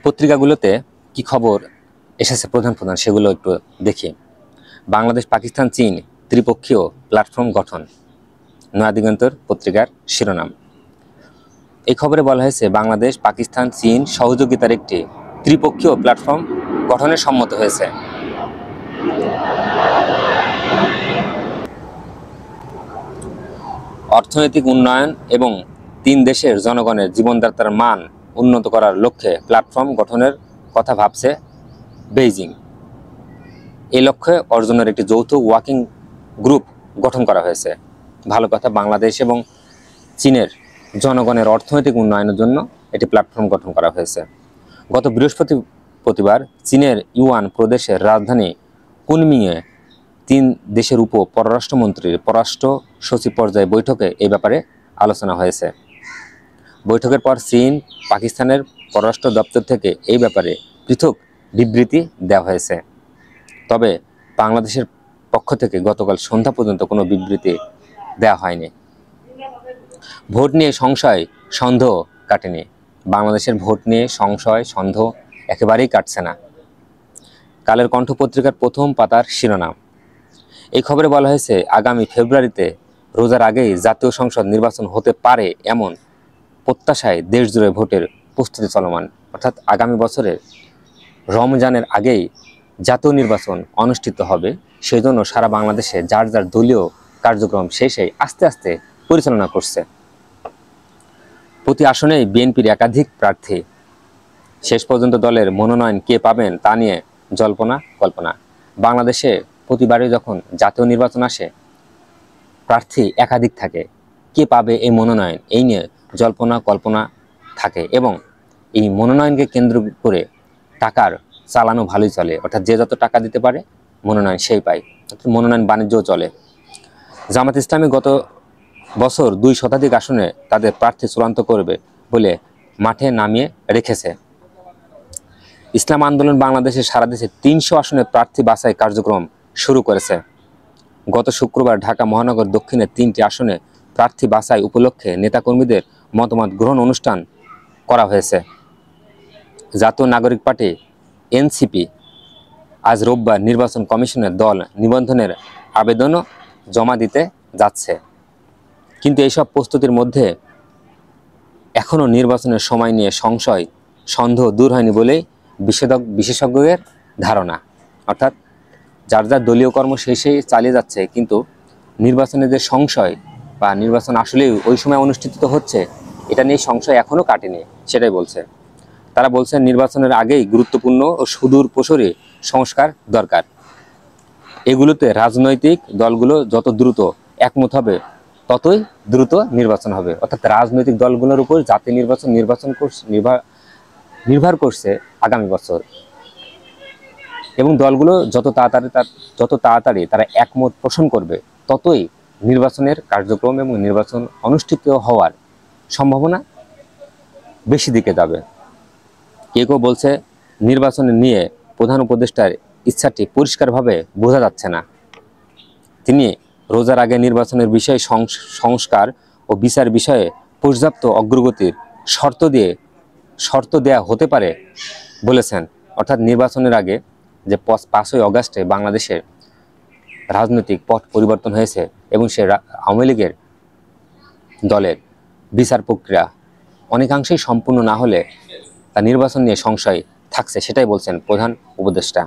পত্রিকাগুলোতে কি খবর এসেছে প্রধান প্রধান সেগুলো একটু দেখি। বাংলাদেশ, পাকিস্তান, চীন ত্রিপক্ষীয় প্ল্যাটফর্ম গঠন, নয়াদিগন্তর পত্রিকার শিরোনাম। এই খবরে বলা হয়েছে বাংলাদেশ, পাকিস্তান, চীন সহযোগিতার একটি ত্রিপক্ষীয় প্ল্যাটফর্ম গঠনে সম্মত হয়েছে। অর্থনৈতিক উন্নয়ন এবং তিন দেশের জনগণের জীবনযাত্রার মান উন্নত করার লক্ষ্যে প্ল্যাটফর্ম গঠনের কথা ভাবছে বেইজিং। এই লক্ষ্যে অর্জনের একটি যৌথ ওয়ার্কিং গ্রুপ গঠন করা হয়েছে। ভালো কথা, বাংলাদেশ এবং চীনের জনগণের অর্থনৈতিক উন্নয়নের জন্য একটি প্ল্যাটফর্ম গঠন করা হয়েছে। গত বৃহস্পতিবার চীনের ইউয়ান প্রদেশের রাজধানী কুনমিংয়ে তিন দেশের পররাষ্ট্রমন্ত্রীর পররাষ্ট্র সচিব পর্যায়ে বৈঠকে এই ব্যাপারে আলোচনা হয়েছে। বৈঠকের পর চীন, পাকিস্তানের পররাষ্ট্র দপ্তর থেকে এই ব্যাপারে পৃথক বিবৃতি দেওয়া হয়েছে। তবে বাংলাদেশের পক্ষ থেকে গতকাল সন্ধ্যা পর্যন্ত কোনো বিবৃতি দেওয়া হয়নি। ভোট নিয়ে সংশয় সন্দেহ কাটেনি। বাংলাদেশের ভোট নিয়ে সংশয় সন্দেহ একেবারেই কাটছে না। কালের কণ্ঠ পত্রিকার প্রথম পাতার শিরোনাম। এই খবরে বলা হয়েছে আগামী ফেব্রুয়ারিতে রোজার আগেই জাতীয় সংসদ নির্বাচন হতে পারে এমন প্রত্যাশায় দেশজুড়ে ভোটের প্রস্তুতি চলমান। অর্থাৎ আগামী বছরের রমজানের আগেই জাতীয় নির্বাচন অনুষ্ঠিত হবে। সেই জন্য সারা বাংলাদেশে যার যার দলীয় কার্যক্রম সেই আস্তে আস্তে পরিচালনা করছে। প্রতি আসনেই বিএনপির একাধিক প্রার্থী। শেষ পর্যন্ত দলের মনোনয়ন কে পাবেন তা নিয়ে জল্পনা কল্পনা। বাংলাদেশে প্রতিবারই যখন জাতীয় নির্বাচন আসে প্রার্থী একাধিক থাকে, কে পাবে এই মনোনয়ন এই নিয়ে জল্পনা কল্পনা থাকে এবং এই মনোনয়নকে কেন্দ্র করে টাকার চালানো ভালোই চলে। অর্থাৎ যে যত টাকা দিতে পারে মনোনয়ন সেই পায়। মনোনয়ন বাণিজ্যও চলে। জামাত ইসলামী গত বছর 2 শতাধিক আসনে তাদের প্রার্থী চূড়ান্ত করবে বলে মাঠে নামিয়ে রেখেছে। ইসলাম আন্দোলন বাংলাদেশে সারা দেশে 300 আসনে প্রার্থী বাছাই কার্যক্রম শুরু করেছে। গত শুক্রবার ঢাকা মহানগর দক্ষিণের 3টি আসনে প্রার্থী বাছাই উপলক্ষে নেতাকর্মীদের মতামত গ্রহণ অনুষ্ঠান করা হয়েছে। জাতীয় নাগরিক পার্টি এনসিপি আজ রোববার নির্বাচন কমিশনের দল নিবন্ধনের আবেদনও জমা দিতে যাচ্ছে। কিন্তু এইসব প্রস্তুতির মধ্যে এখনও নির্বাচনের সময় নিয়ে সংশয় সন্দেহ দূর হয়নি বলেই বিশেষজ্ঞদের ধারণা। অর্থাৎ যার যার দলীয় কর্ম সেই চালিয়ে যাচ্ছে, কিন্তু নির্বাচনের যে সংশয় বা নির্বাচন আসলেই ওই সময় অনুষ্ঠিত হচ্ছে এটা নিয়ে সংশয় এখনও কাটেনি, সেটাই বলছে। তারা বলছেন নির্বাচনের আগেই গুরুত্বপূর্ণ ও সুদূর প্রসারী সংস্কার দরকার। এগুলোতে রাজনৈতিক দলগুলো যত দ্রুত একমত হবে ততই দ্রুত নির্বাচন হবে। অর্থাৎ রাজনৈতিক দলগুলোর উপর জাতীয় নির্ভর করছে আগামী বছর, এবং দলগুলো যত তাড়াতাড়ি তারা একমত পোষণ করবে ততই নির্বাচনের কার্যক্রম এবং নির্বাচন অনুষ্ঠিত হওয়ার সম্ভাবনা বেশি দিকে যাবে। কেউ বলছে নির্বাচন নিয়ে প্রধান উপদেষ্টার ইচ্ছাটি পরিষ্কারভাবে বোঝা যাচ্ছে না। তিনি রোজার আগে নির্বাচনের বিষয়ে সংস্কার ও বিচার বিষয়ে পর্যাপ্ত অগ্রগতির শর্ত দেয়া হতে পারে বলেছেন। অর্থাৎ নির্বাচনের আগে যে 5ই অগাস্টে বাংলাদেশের রাজনৈতিক পট পরিবর্তন হয়েছে এবং সে আওয়ামী লীগের দলের বিচার প্রক্রিয়া অনেকাংশেই সম্পূর্ণ না হলে তা নির্বাচন নিয়ে সংশয় থাকছে, সেটাই বলছেন প্রধান উপদেষ্টা।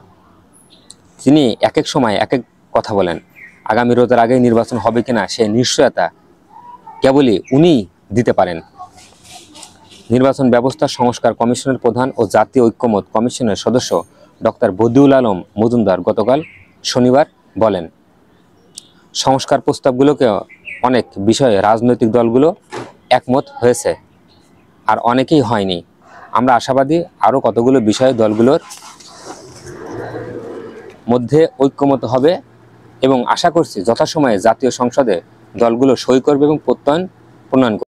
তিনি এক এক সময় এক এক কথা বলেন। আগামী রোজার আগেই নির্বাচন হবে কিনা সে নিশ্চয়তা কেবলই উনি দিতে পারেন। নির্বাচন ব্যবস্থা সংস্কার কমিশনের প্রধান ও জাতীয় ঐক্যমত কমিশনের সদস্য ডক্টর বদিউল আলম মজুমদার গতকাল শনিবার বলেন, সংস্কার প্রস্তাবগুলোকে অনেক বিষয়ে রাজনৈতিক দলগুলো একমত হয়েছে, আর অনেকেই হয়নি। আমরা আশাবাদী আরও কতগুলো বিষয়ে দলগুলোর মধ্যে ঐক্যমত হবে এবং আশা করছি যথাসময়ে জাতীয় সংসদে দলগুলো সই করবে এবং প্রণয়ন করবে।